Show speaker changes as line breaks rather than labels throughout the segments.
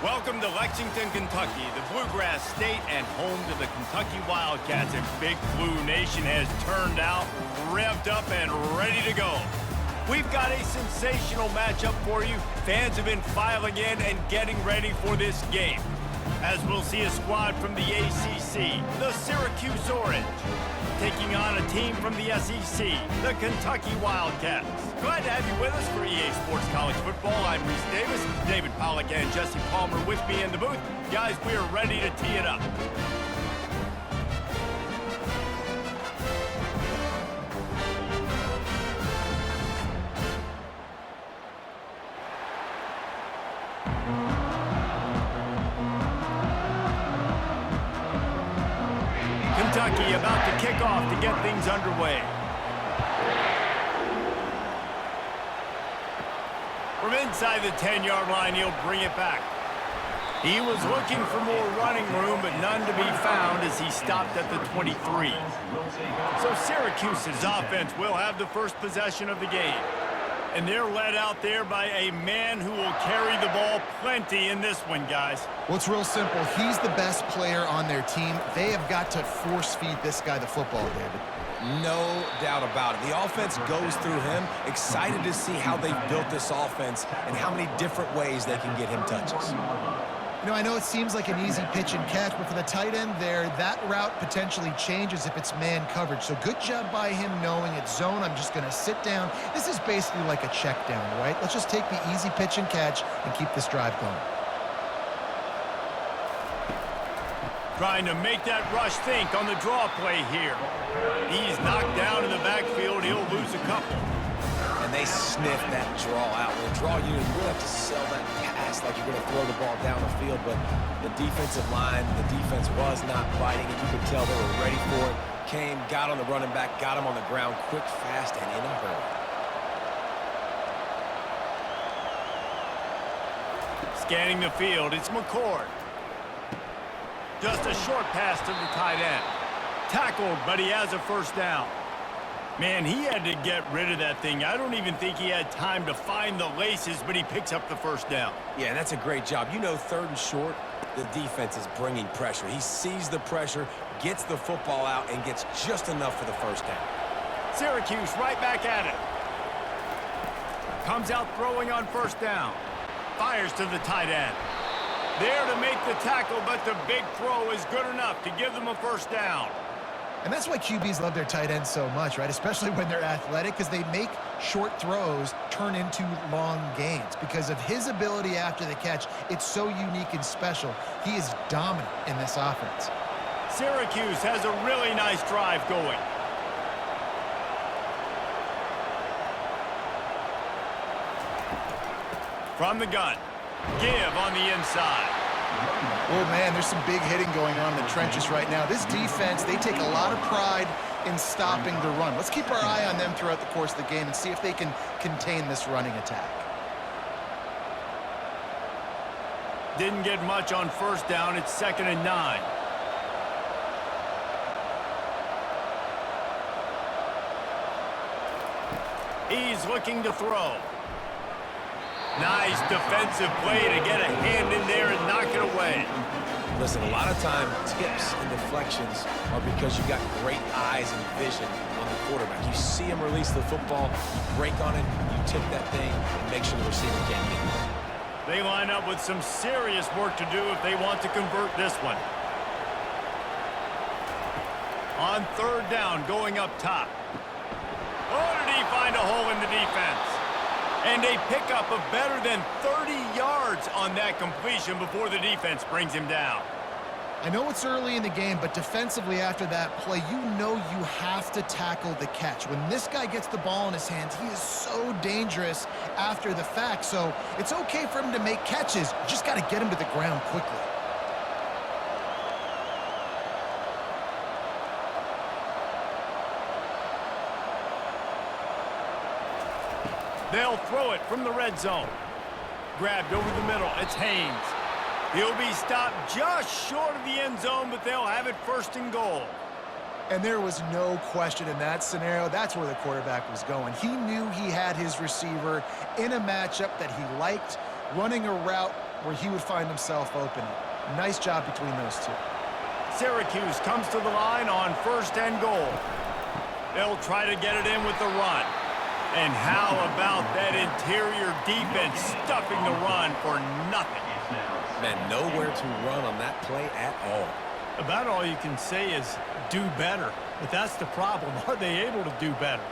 Welcome to Lexington, Kentucky, the Bluegrass State and home to the Kentucky Wildcats. And Big Blue Nation has turned out, revved up, and ready to go. We've got a sensational matchup for you. Fans have been filing in and getting ready for this game, as we'll see a squad from the ACC, the Syracuse Orange, taking on a team from the SEC, the Kentucky Wildcats. Glad to have you with us for EA Sports College Football. I'm Reese Davis, David Pollack and Jesse Palmer with me in the booth. Guys, we are ready to tee it up. Kentucky about to kick off to get things underway. From inside the 10-yard line, he'll bring it back. He was looking for more running room, but none to be found as he stopped at the 23. So Syracuse's offense will have the first possession of the game. And they're led out there by a man who will carry the ball plenty in this one, guys.
Well, it's real simple. He's the best player on their team. They have got to force-feed this guy the football, David.
No doubt about it. The offense goes through him. Excited to see how they've built this offense and how many different ways they can get him touches.
You know, I know it seems like an easy pitch and catch, but for the tight end there, that route potentially changes if it's man coverage. So good job by him knowing it's zone. I'm just going to sit down. This is basically like a check down, right? Let's just take the easy pitch and catch and keep this drive going.
Trying to make that rush think on the draw play here. He's knocked down in the backfield. He'll lose a couple.
And they sniff that draw out. With a draw unit, you really have to sell that pass like you're going to throw the ball down the field. But the defensive line, the defense was not biting, and you could tell they were ready for it. Came, got on the running back, got him on the ground quick, fast, and in a hurry.
Scanning the field, it's McCord. Just a short pass to the tight end. Tackled, but he has a first down. Man, he had to get rid of that thing. I don't even think he had time to find the laces, but he picks up the first down.
Yeah, that's a great job. You know, third and short, the defense is bringing pressure. He sees the pressure, gets the football out, and gets just enough for the first down.
Syracuse right back at it. Comes out throwing on first down. Fires to the tight end. There to make the tackle, but the big throw is good enough to give them a first down.
And that's why QBs love their tight ends so much, right? Especially when they're athletic, because they make short throws turn into long gains. Because of his ability after the catch, it's so unique and special. He is dominant in this offense.
Syracuse has a really nice drive going. From the gun. Give on the inside.
Oh, man, there's some big hitting going on in the trenches right now. This defense, they take a lot of pride in stopping the run. Let's keep our eye on them throughout the course of the game and see if they can contain this running attack.
Didn't get much on first down. It's 2nd and 9. He's looking to throw. Nice defensive play to get a hand in there and knock it away.
Listen, a lot of time, tips and deflections are because you got great eyes and vision on the quarterback. You see him release the football, you break on it, you tip that thing, and make sure the receiver can't get it.
They line up with some serious work to do if they want to convert this one. On third down, going up top. Oh, did he find a hole in the defense? And a pickup of better than 30 yards on that completion before the defense brings him down.
I know it's early in the game, but defensively after that play, you know you have to tackle the catch. When this guy gets the ball in his hands, he is so dangerous after the fact. So it's okay for him to make catches. You just got to get him to the ground quickly.
They'll throw it from the red zone. Grabbed over the middle. It's Haynes. He'll be stopped just short of the end zone, but they'll have it 1st and goal.
And there was no question in that scenario. That's where the quarterback was going. He knew he had his receiver in a matchup that he liked, running a route where he would find himself open. Nice job between those two.
Syracuse comes to the line on 1st and goal. They'll try to get it in with the run. And how about that interior defense stuffing the run for nothing?
Man, nowhere to run on that play at all.
About all you can say is do better. But that's the problem. Are they able to do better?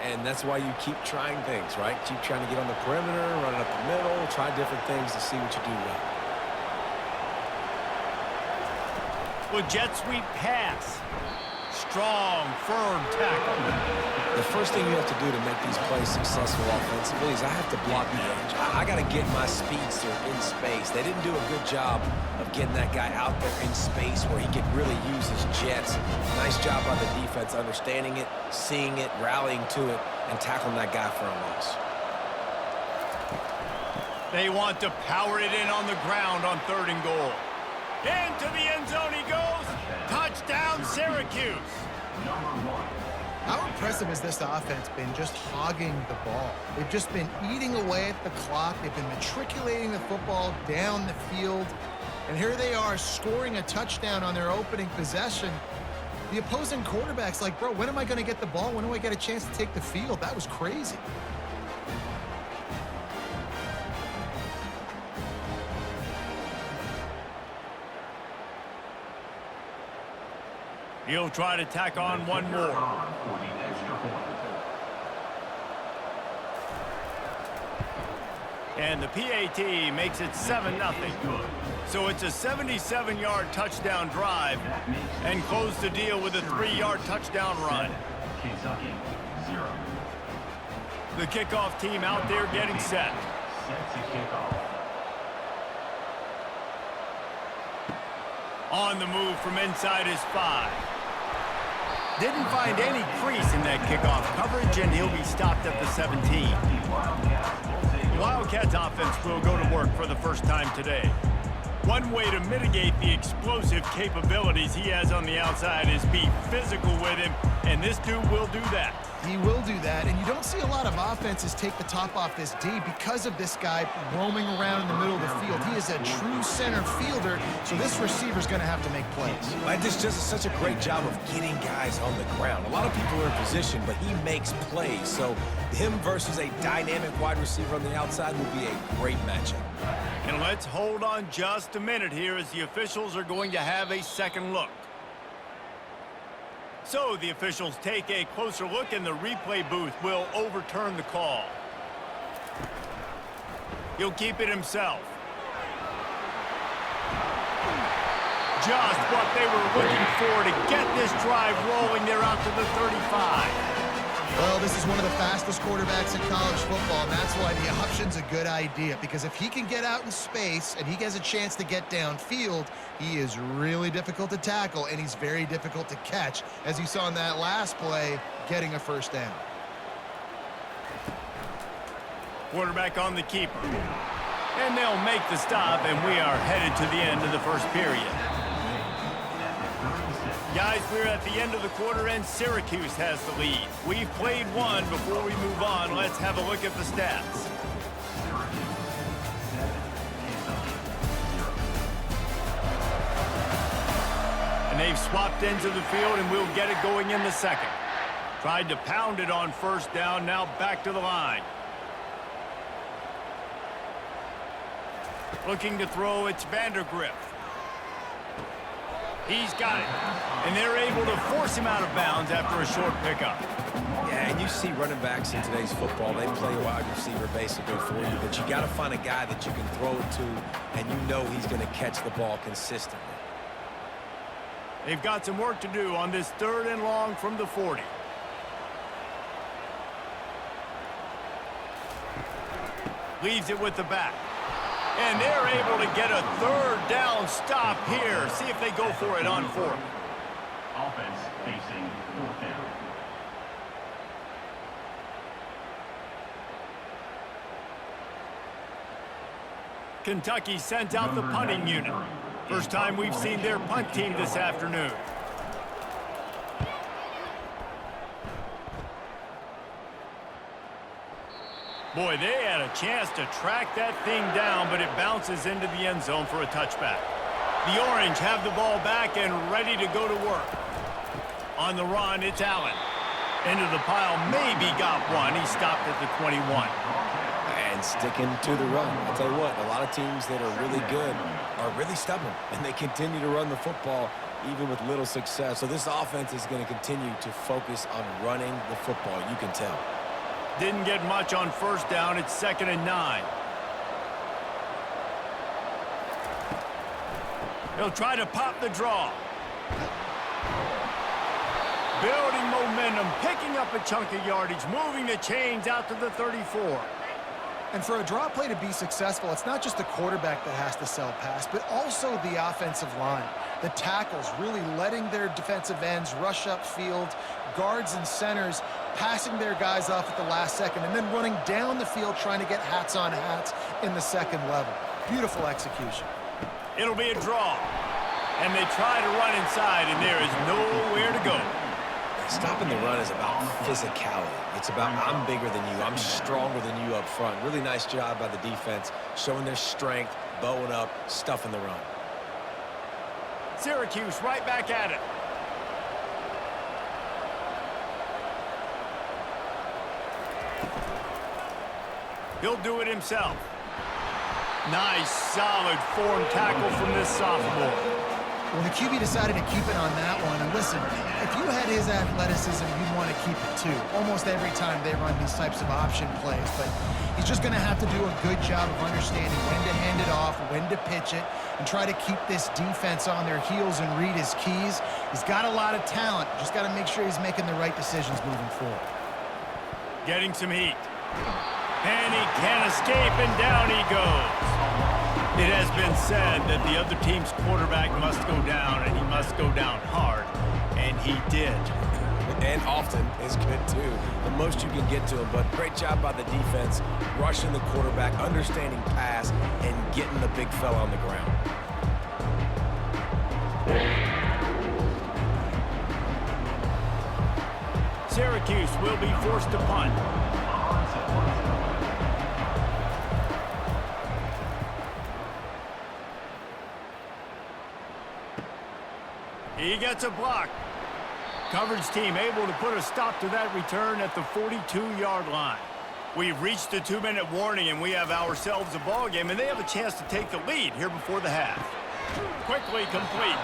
And that's why you keep trying things, right? Keep trying to get on the perimeter, run it up the middle, try different things to see what you do well.
Well, jet sweep pass. Strong, firm tackle.
The first thing you have to do to make these plays successful offensively is I have to block the edge. I got to get my speedster in space. They didn't do a good job of getting that guy out there in space where he could really use his jets. Nice job by the defense understanding it, seeing it, rallying to it, and tackling that guy for a loss.
They want to power it in on the ground on 3rd and goal. Into the end zone he goes. Touchdown, Syracuse.
How impressive has this offense been just hogging the ball? They've just been eating away at the clock. They've been matriculating the football down the field. And here they are scoring a touchdown on their opening possession. The opposing quarterback's like, bro, when am I going to get the ball? When do I get a chance to take the field? That was crazy.
He'll try to tack on one more. And the PAT makes it 7-0. So it's a 77-yard touchdown drive and close the deal with a 3-yard touchdown run. The kickoff team out there getting set. On the move from inside his 5. Didn't find any crease in that kickoff coverage, and he'll be stopped at the 17. The Wildcats offense will go to work for the first time today. One way to mitigate the explosive capabilities he has on the outside is be physical with him, and this dude will do that.
He will do that, and you don't see a lot of offenses take the top off this D because of this guy roaming around in the middle of the field. He is a true center fielder, so this receiver's going to have to make plays.
Like this just such a great job of getting guys on the ground. A lot of people are in position, but he makes plays. So him versus a dynamic wide receiver on the outside will be a great matchup.
And let's hold on just a minute here as the officials are going to have a second look. So the officials take a closer look, and the replay booth will overturn the call. He'll keep it himself. Just what they were looking for to get this drive rolling. They're out to the 35.
Well, this is one of the fastest quarterbacks in college football, and that's why the option's a good idea, because if he can get out in space and he has a chance to get downfield, he is really difficult to tackle, and he's very difficult to catch, as you saw in that last play, getting a first down.
Quarterback on the keeper. And they'll make the stop, and we are headed to the end of the first period. Guys, we're at the end of the quarter, and Syracuse has the lead. We've played one. Before we move on, let's have a look at the stats. And they've swapped ends of the field, and we'll get it going in the second. Tried to pound it on first down, now back to the line. Looking to throw, it's Vandergrift. He's got it. And they're able to force him out of bounds after a short pickup.
Yeah, and you see running backs in today's football, they play a wide receiver basically for you, but you got to find a guy that you can throw it to, and you know he's going to catch the ball consistently.
They've got some work to do on this 3rd and long from the 40. Leaves it with the back. And they're able to get a 3rd down stop here. See if they go for it on 4th.
Offense facing 4th down.
Kentucky sent out the punting unit. First time we've seen their punt team this afternoon. Boy, they had a chance to track that thing down, but it bounces into the end zone for a touchback. The Orange have the ball back and ready to go to work. On the run, it's Allen. Into the pile, maybe got one. He stopped at the 21.
And sticking to the run. I'll tell you what, a lot of teams that are really good are really stubborn, and they continue to run the football even with little success. So this offense is going to continue to focus on running the football, you can tell.
Didn't get much on first down. It's 2nd and 9. He'll try to pop the draw. Building momentum, picking up a chunk of yardage, moving the chains out to the 34.
And for a draw play to be successful, it's not just the quarterback that has to sell pass, but also the offensive line. The tackles really letting their defensive ends rush upfield, guards and centers passing their guys off at the last second, and then running down the field trying to get hats on hats in the second level. Beautiful execution.
It'll be a draw. And they try to run inside, and there is nowhere to go.
Stopping the run is about physicality. It's about I'm bigger than you, I'm stronger than you up front. Really nice job by the defense, showing their strength, bowing up, stuffing the run.
Syracuse right back at it. He'll do it himself. Nice, solid form tackle from this sophomore.
Well, the QB decided to keep it on that one. And listen, if you had his athleticism, you'd want to keep it too. Almost every time they run these types of option plays. But he's just going to have to do a good job of understanding when to hand it off, when to pitch it, and try to keep this defense on their heels and read his keys. He's got a lot of talent. Just got to make sure he's making the right decisions moving forward.
Getting some heat. And he can't escape, and down he goes. It has been said that the other team's quarterback must go down, and he must go down hard, and he did.
And often is good, too. The most you can get to him, but great job by the defense, rushing the quarterback, understanding pass, and getting the big fella on the ground.
Syracuse will be forced to punt. He gets a block. Coverage team able to put a stop to that return at the 42-yard line. We've reached the 2-minute warning, and we have ourselves a ball game, and they have a chance to take the lead here before the half. Quickly complete.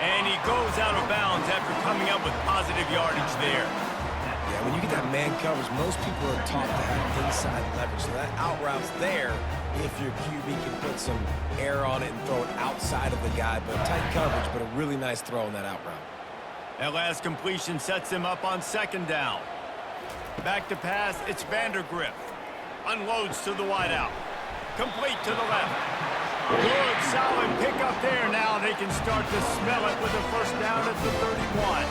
And he goes out of bounds after coming up with positive yardage there.
Yeah, when you get that man coverage, most people are taught to have inside leverage. So that out route's there if your QB can put some air on it and throw it outside of the guy. But tight coverage, but a really nice throw on that out route.
That last completion sets him up on 2nd down. Back to pass, it's Vandergriff. Unloads to the wideout. Complete to the left. Good, solid pickup there. Now they can start to smell it with a first down at the 31.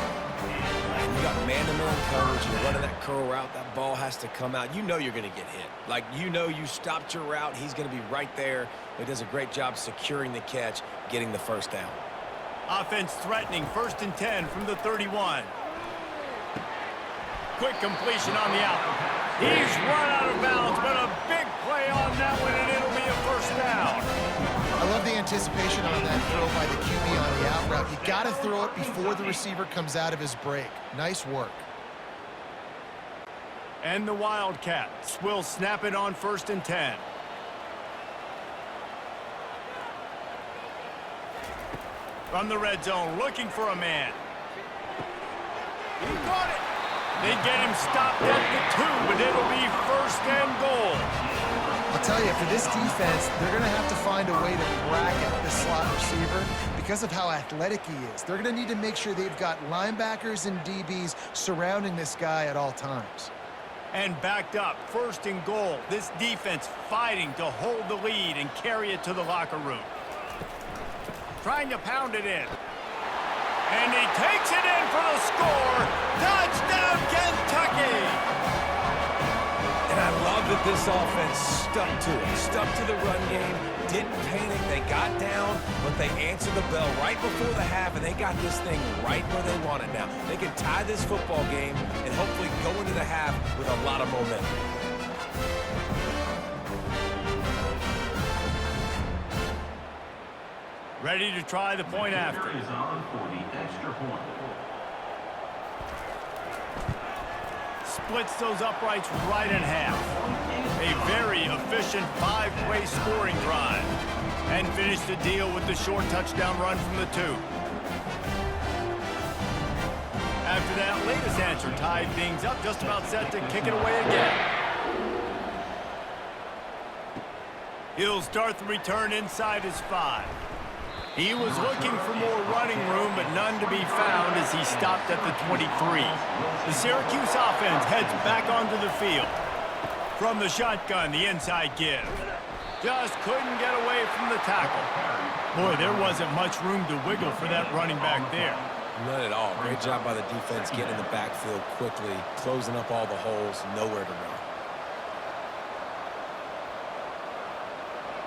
And you got man-to-man coverage, you're running that curl route, that ball has to come out. You know you're going to get hit. Like, you know you stopped your route, he's going to be right there. He does a great job securing the catch, getting the first down.
Offense threatening, 1st and 10 from the 31. Quick completion on the out. He's run out of bounds, but a big play on that one, and it'll be a first down.
I love the anticipation on that throw by the QB on the out route. You got to throw it before the receiver comes out of his break. Nice work.
And the Wildcats will snap it on 1st and 10. From the red zone, looking for a man. He got it. They get him stopped at the 2, but it'll be 1st and goal.
I'll tell you, for this defense, they're going to have to find a way to bracket the slot receiver because of how athletic he is. They're going to need to make sure they've got linebackers and DBs surrounding this guy at all times.
And backed up, 1st and goal. This defense fighting to hold the lead and carry it to the locker room. Trying to pound it in. And he takes it in for the score. Touchdown, Kentucky!
And I love that this offense stuck to it, stuck to the run game, didn't panic, they got down, but they answered the bell right before the half, and they got this thing right where they want it now. They can tie this football game and hopefully go into the half with a lot of momentum.
Ready to try the point after.
Is on for the extra point.
Splits those uprights right in half. A very efficient five-way scoring drive. And finished the deal with the short touchdown run from the 2. After that latest answer tied things up, just about set to kick it away again. He'll start the return inside his 5. He was looking for more running room, but none to be found as he stopped at the 23. The Syracuse offense heads back onto the field. From the shotgun, the inside give. Just couldn't get away from the tackle. Boy, there wasn't much room to wiggle for that running back there.
None at all. Great job by the defense getting in the backfield quickly, closing up all the holes, nowhere to run.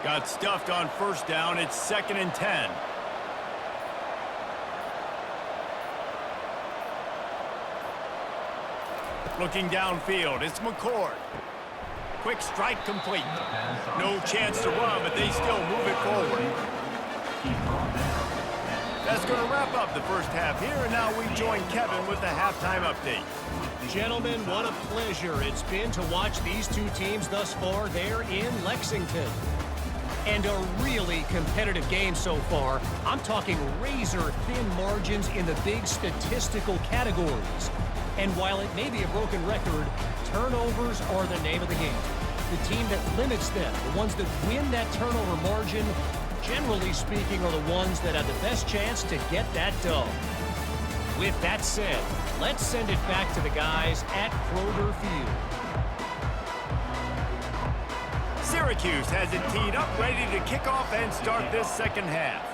Got stuffed on first down. It's 2nd and 10. Looking downfield, it's McCord. Quick strike complete. No chance to run, but they still move it forward. That's going to wrap up the first half here, and now we join Kevin with the halftime update.
Gentlemen, what a pleasure it's been to watch these two teams thus far there in Lexington. And a really competitive game so far. I'm talking razor-thin margins in the big statistical categories. And while it may be a broken record, turnovers are the name of the game. The team that limits them, the ones that win that turnover margin, generally speaking, are the ones that have the best chance to get that dub. With that said, let's send it back to the guys at Kroger Field.
Syracuse has it teed up, ready to kick off and start this second half.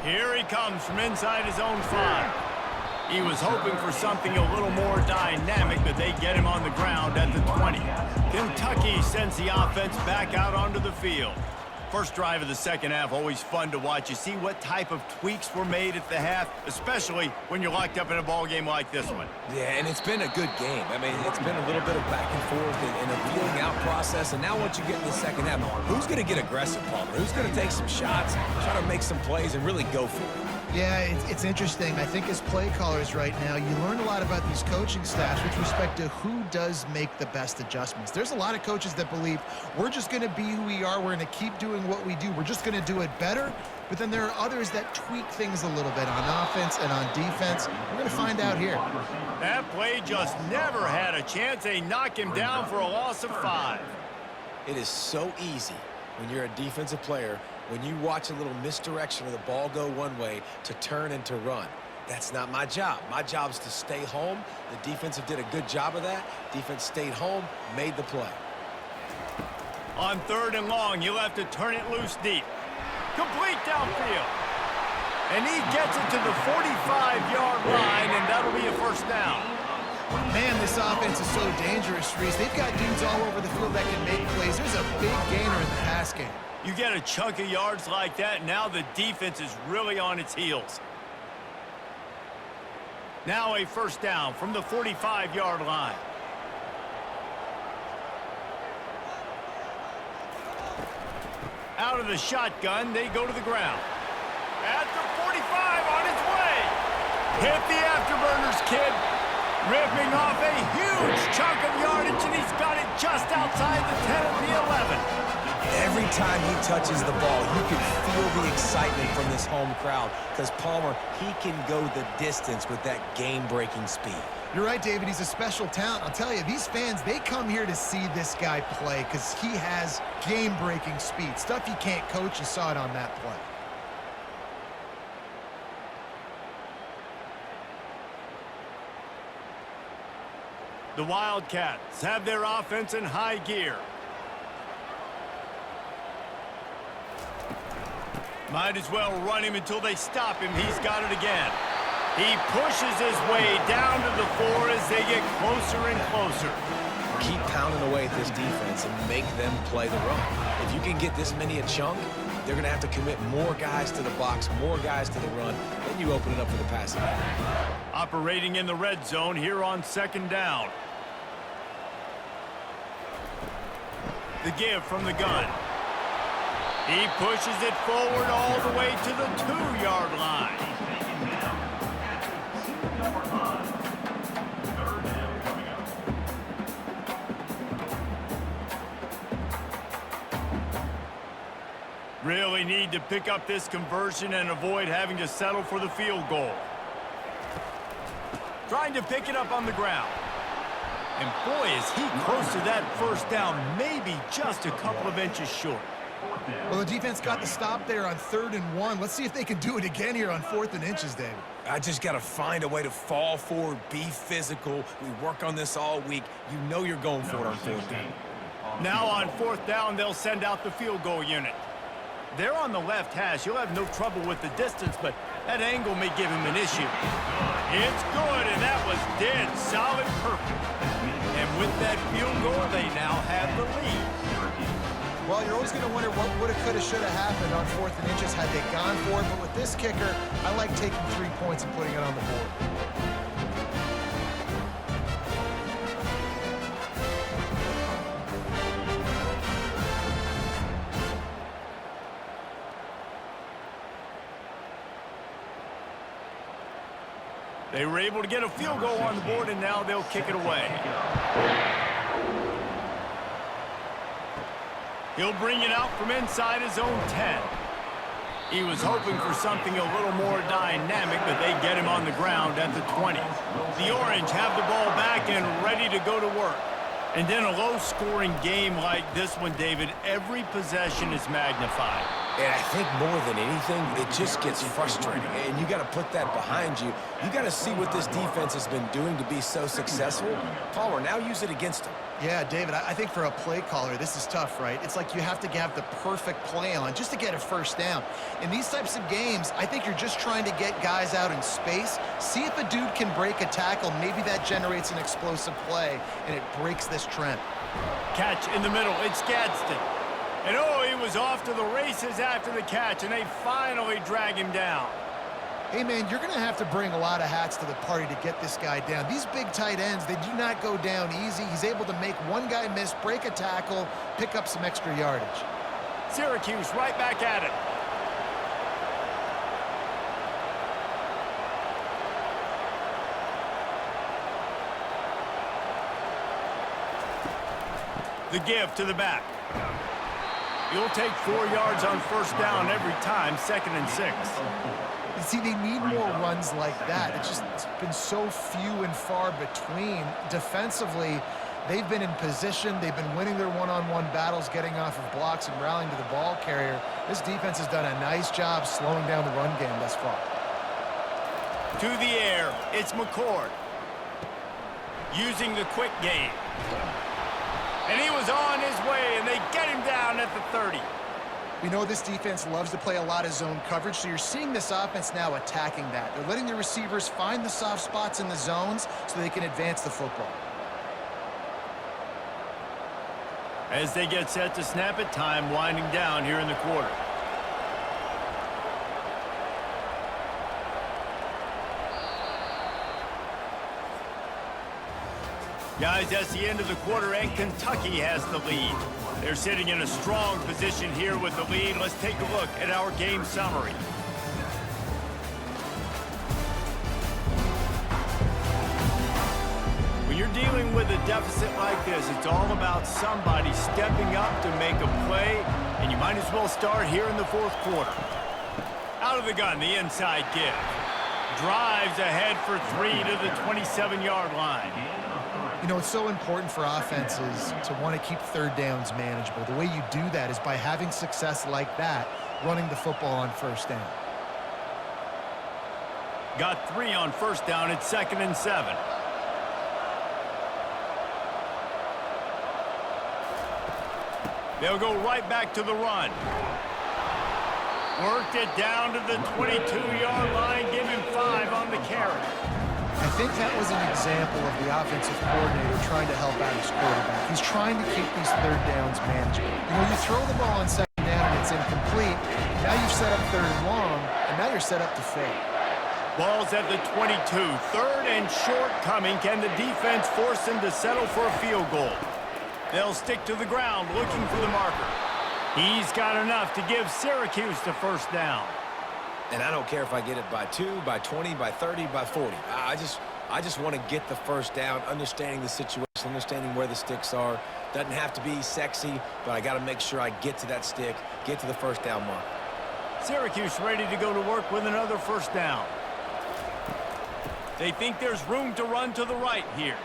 Here he comes from inside his own 5. He was hoping for something a little more dynamic, but they get him on the ground at the 20. Kentucky sends the offense back out onto the field. First drive of the second half, always fun to watch. You see what type of tweaks were made at the half, especially when you're locked up in a ball game like this one.
Yeah, and it's been a good game. I mean, it's been a little bit of back and forth and a feeling out process. And now once you get in the second half, who's going to get aggressive, Palmer? Who's going to take some shots, try to make some plays, and really go for it?
Yeah, it's interesting. I think as play callers right now, you learn a lot about these coaching staffs with respect to who does make the best adjustments. There's a lot of coaches that believe we're just going to be who we are. We're going to keep doing what we do. We're just going to do it better. But then there are others that tweak things a little bit on offense and on defense. We're going to find out here.
That play just never had a chance. They knock him down for a loss of 5.
It is so easy when you're a defensive player, when you watch a little misdirection of the ball go one way, to turn and to run. That's not my job. My job is to stay home. The defensive did a good job of that. Defense stayed home, made the play.
On 3rd and long, you'll have to turn it loose deep. Complete downfield. And he gets it to the 45-yard line, and that'll be a first down.
Man, this offense is so dangerous, Reese. They've got dudes all over the field that can make plays. There's a big gainer in the pass game.
You get a chunk of yards like that, now the defense is really on its heels. Now a first down from the 45-yard line. Out of the shotgun, they go to the ground. At the 45, on its way. Hit the afterburners, kid. Ripping off a huge chunk of yardage, and he's got it just outside the 10 of the 11.
Every time he touches the ball, you can feel the excitement from this home crowd, because Palmer, he can go the distance with that game-breaking speed.
You're right, David. He's a special talent. I'll tell you, these fans, they come here to see this guy play because he has game-breaking speed. Stuff you can't coach. You saw it on that play.
The Wildcats have their offense in high gear. Might as well run him until they stop him. He's got it again. He pushes his way down to the 4 as they get closer and closer.
Keep pounding away at this defense and make them play the run. If you can get this many a chunk, they're going to have to commit more guys to the box, more guys to the run. Then you open it up for the passing game.
Operating in the red zone here on 2nd down. The give from the gun. He pushes it forward all the way to the 2-yard line. Really need to pick up this conversion and avoid having to settle for the field goal. Trying to pick it up on the ground. And boy, is he close to that first down, maybe just a couple of inches short.
Well, the defense got the stop there on 3rd and 1. Let's see if they can do it again here on 4th and inches, David.
I just got to find a way to fall forward, be physical. We work on this all week. You know you're going for it on 4th down.
Now on 4th down, they'll send out the field goal unit. They're on the left hash. You'll have no trouble with the distance, but that angle may give him an issue. It's good, and that was dead solid perfect. And with that field goal, they now have the lead.
Well, you're always going to wonder what woulda, coulda, shoulda happened on 4th and inches had they gone for it. But with this kicker, I like taking 3 points and putting it on the board.
They were able to get a field goal on the board, and now they'll kick it away. He'll bring it out from inside his own 10. He was hoping for something a little more dynamic, but they get him on the ground at the 20. The Orange have the ball back and ready to go to work. And in a low-scoring game like this one, David, every possession is magnified.
And I think more than anything, it just gets frustrating. And you got to put that behind you. You got to see what this defense has been doing to be so successful. Palmer, now use it against them.
Yeah, David, I think for a play caller, this is tough, right? It's like you have to have the perfect play on just to get a first down. In these types of games, I think you're just trying to get guys out in space, see if a dude can break a tackle. Maybe that generates an explosive play, and it breaks this trend.
Catch in the middle. It's Gadsden. And oh, he was off to the races after the catch, and they finally drag him down.
Hey, man, you're going to have to bring a lot of hats to the party to get this guy down. These big tight ends, they do not go down easy. He's able to make one guy miss, break a tackle, pick up some extra yardage.
Syracuse right back at it. The give to the back. You'll take 4 yards on first down every time, 2nd and 6.
You see, they need more runs like that. It's been so few and far between. Defensively, they've been in position. They've been winning their one-on-one battles, getting off of blocks and rallying to the ball carrier. This defense has done a nice job slowing down the run game thus far.
To the air, it's McCord. Using the quick game. And he was on his way, and they get him down at the 30.
We know this defense loves to play a lot of zone coverage, so you're seeing this offense now attacking that. They're letting the receivers find the soft spots in the zones so they can advance the football.
As they get set to snap it, time winding down here in the quarter. Guys, that's the end of the quarter, and Kentucky has the lead. They're sitting in a strong position here with the lead. Let's take a look at our game summary. When you're dealing with a deficit like this, it's all about somebody stepping up to make a play, and you might as well start here in the 4th quarter. Out of the gun, the inside give. Drives ahead for 3 to the 27-yard line.
You know, it's so important for offenses to want to keep 3rd downs manageable. The way you do that is by having success like that, running the football on 1st down.
Got 3 on 1st down. It's 2nd and 7. They'll go right back to the run. Worked it down to the 22-yard line. Give him 5 on the carry.
I think that was an example of the offensive coordinator trying to help out his quarterback. He's trying to keep these 3rd downs manageable. You know, you throw the ball on 2nd down and it's incomplete. Now you've set up 3rd and long, and now you're set up to fail.
Ball's at the 22. 3rd and short coming. Can the defense force them to settle for a field goal? They'll stick to the ground looking for the marker. He's got enough to give Syracuse the first down.
And I don't care if I get it by 2, by 20, by 30, by 40. I just want to get the first down, understanding the situation, understanding where the sticks are. Doesn't have to be sexy, but I got to make sure I get to that stick, get to the first down mark.
Syracuse ready to go to work with another first down. They think there's room to run to the right here.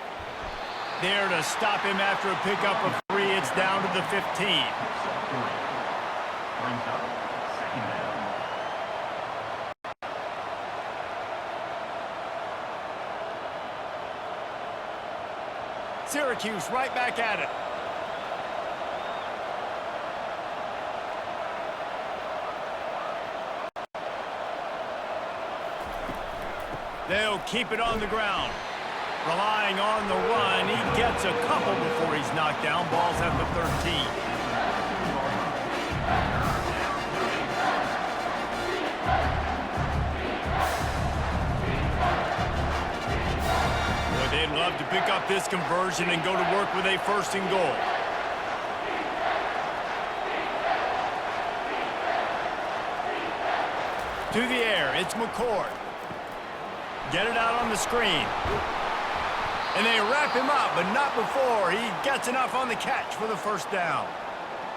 There to stop him after a pickup of 3. It's down to the 15.
Brings up second down.
Syracuse right back at it. They'll keep it on the ground. Relying on the run, he gets a couple before he's knocked down. Ball's at the 13. Boy, they'd love to pick up this conversion and go to work with a first and goal. To the air, it's McCord. Get it out on the screen. And they wrap him up, but not before he gets enough on the catch for the first down.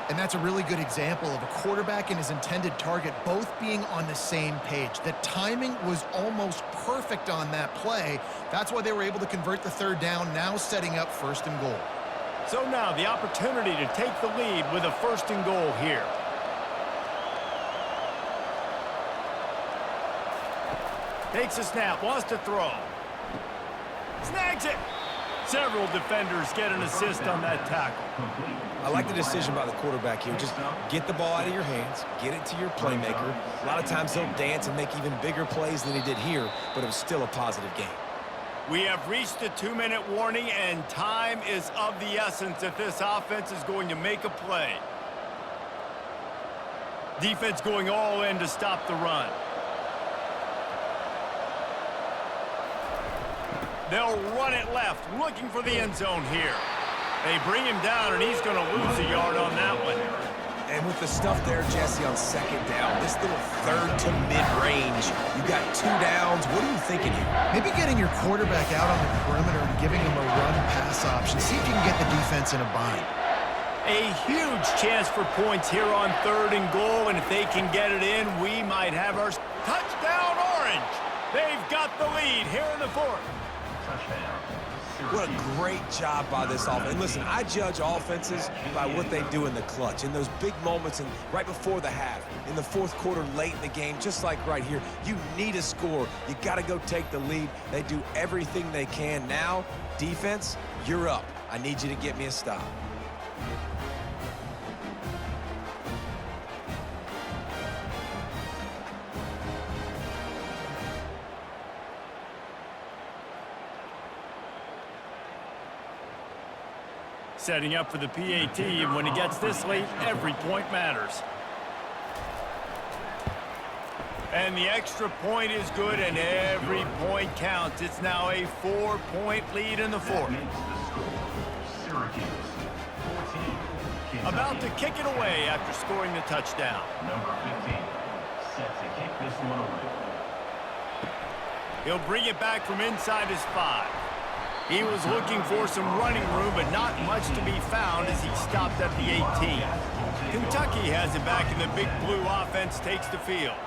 And that's a really good example of a quarterback and his intended target both being on the same page. The timing was almost perfect on that play. That's why they were able to convert the third down, now setting up first and goal.
So now the opportunity to take the lead with a first and goal here. Takes a snap, wants to throw. Snags it. Several defenders get an assist on that tackle.
I like the decision by the quarterback here. Just get the ball out of your hands, get it to your playmaker. A lot of times he'll dance and make even bigger plays than he did here, but it was still a positive game.
We have reached a 2-minute warning, and time is of the essence if this offense is going to make a play. Defense going all in to stop the run. They'll run it left, looking for the end zone here. They bring him down, and he's going to lose a yard on that one.
And with the stuff there, Jesse, on second down, this little third to mid-range, you got 2 downs. What are you thinking here?
Maybe getting your quarterback out on the perimeter and giving him a run-pass option. See if you can get the defense in a bind.
A huge chance for points here on third and goal, and if they can get it in, we might have our touchdown orange. They've got the lead here in the fourth.
What a great job by this offense. And listen, I judge offenses by what they do in the clutch, in those big moments and right before the half, in the fourth quarter, late in the game, just like right here. You need a score. You got to go take the lead. They do everything they can. Now, defense, you're up. I need you to get me a stop.
Setting up for the PAT, and when it gets this late, every point matters. And the extra point is good, and every point counts. It's now a 4-point lead in the fourth.
Syracuse, 14.
About to kick it away after scoring the touchdown.
Number 15, set to kick this one away.
He'll bring it back from inside his 5. He was looking for some running room, but not much to be found as he stopped at the 18. Kentucky has it back, and the Big Blue offense takes the field.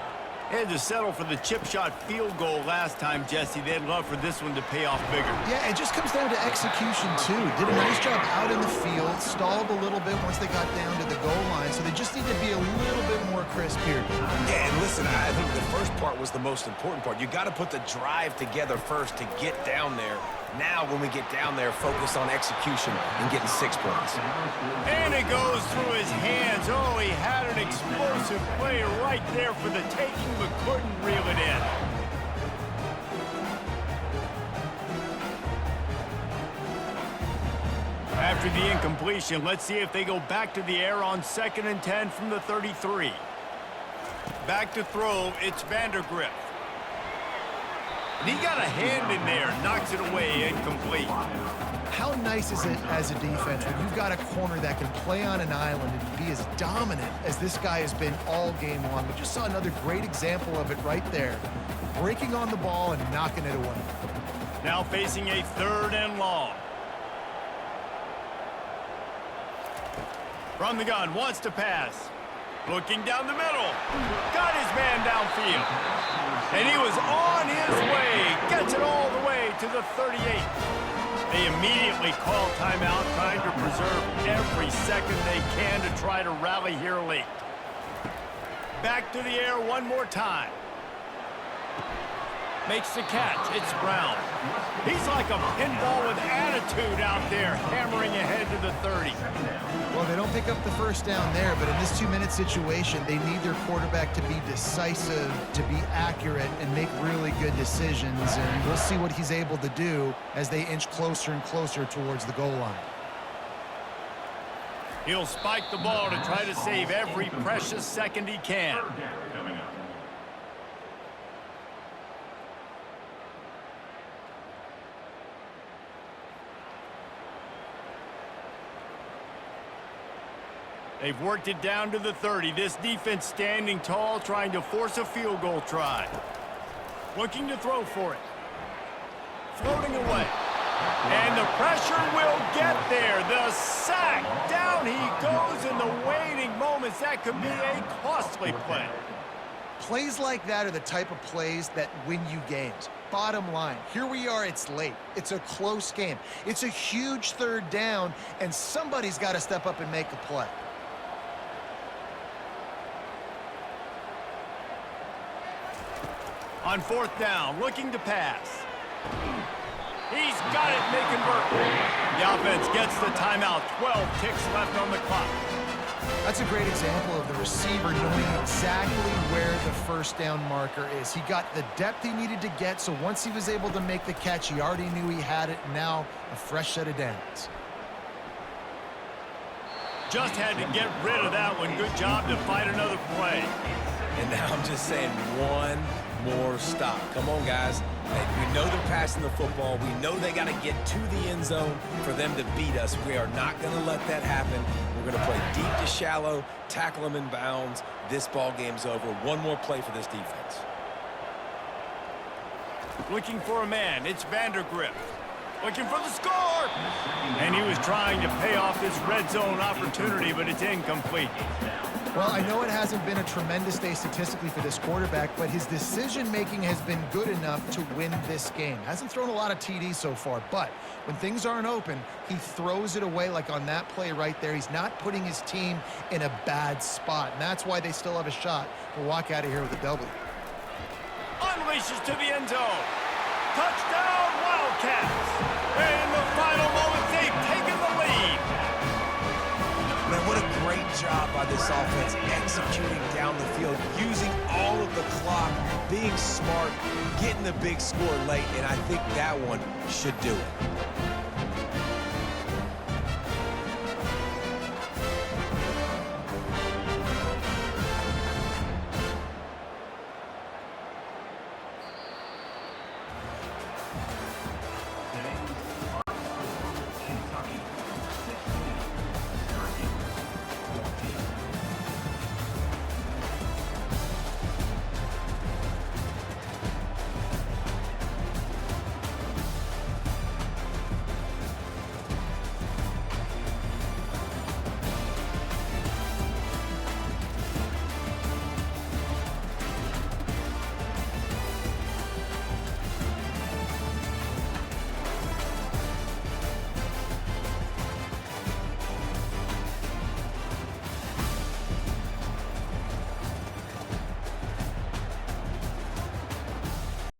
They had to settle for the chip shot field goal last time, Jesse. They'd love for this one to pay off bigger.
Yeah, it just comes down to execution, too. Did a nice job out in the field, stalled a little bit once they got down to the goal line, so they just need to be a little bit more crisp here.
Yeah, and listen, I think the first part was the most important part. You got to put the drive together first to get down there. Now, when we get down there, focus on execution and getting 6 points.
And it goes through his hands. Oh, he had an explosive play right there for the taking, but couldn't reel it in. After the incompletion, let's see if they go back to the air on 2nd and 10 from the 33. Back to throw, it's Vandergrift. And he got a hand in there, knocks it away, incomplete.
How nice is it as a defense when you've got a corner that can play on an island and be as dominant as this guy has been all game long? We just saw another great example of it right there. Breaking on the ball and knocking it away.
Now facing a 3rd and long. From the gun, wants to pass. Looking down the middle. Got his man downfield. And he was on his way. Gets it all the way to the 38. They immediately call timeout, trying to preserve every second they can to try to rally here late. Back to the air one more time. Makes the catch. It's Brown. He's like a pinball with attitude out there, hammering ahead to the 30.
Well, they don't pick up the first down there, but in this 2-minute situation, they need their quarterback to be decisive, to be accurate, and make really good decisions. And we'll see what he's able to do as they inch closer and closer towards the goal line.
He'll spike the ball to try to save every precious second he can. They've worked it down to the 30. This defense standing tall, trying to force a field goal try. Looking to throw for it. Floating away. And the pressure will get there. The sack. Down he goes in the waiting moments. That could be a costly play.
Plays like that are the type of plays that win you games. Bottom line, here we are, it's late. It's a close game. It's a huge 3rd down, and somebody's got to step up and make a play.
On 4th down, looking to pass. He's got it, they convert. The offense gets the timeout. 12 ticks left on the clock.
That's a great example of the receiver knowing exactly where the first down marker is. He got the depth he needed to get, so once he was able to make the catch, he already knew he had it. Now, a fresh set of downs.
Just had to get rid of that one. Good job to fight another play.
And now I'm just saying one more stop. Come on, guys. Hey, we know they're passing the football. We know they got to get to the end zone for them to beat us. We are not going to let that happen. We're going to play deep to shallow, tackle them in bounds. This ball game's over. One more play for this defense.
Looking for a man. It's Vandergrift. Looking for the score. And he was trying to pay off this red zone opportunity, but it's incomplete.
Well, I know it hasn't been a tremendous day statistically for this quarterback, but his decision-making has been good enough to win this game. Hasn't thrown a lot of TDs so far, but when things aren't open, he throws it away like on that play right there. He's not putting his team in a bad spot, and that's why they still have a shot to walk out of here with a W.
Unleashes to the end zone. Touchdown, Wildcats. And in the final moments, they've taken the lead.
Man, what a great job by this offense executing down the field, using all of the clock, being smart, getting the big score late, and I think that one should do it.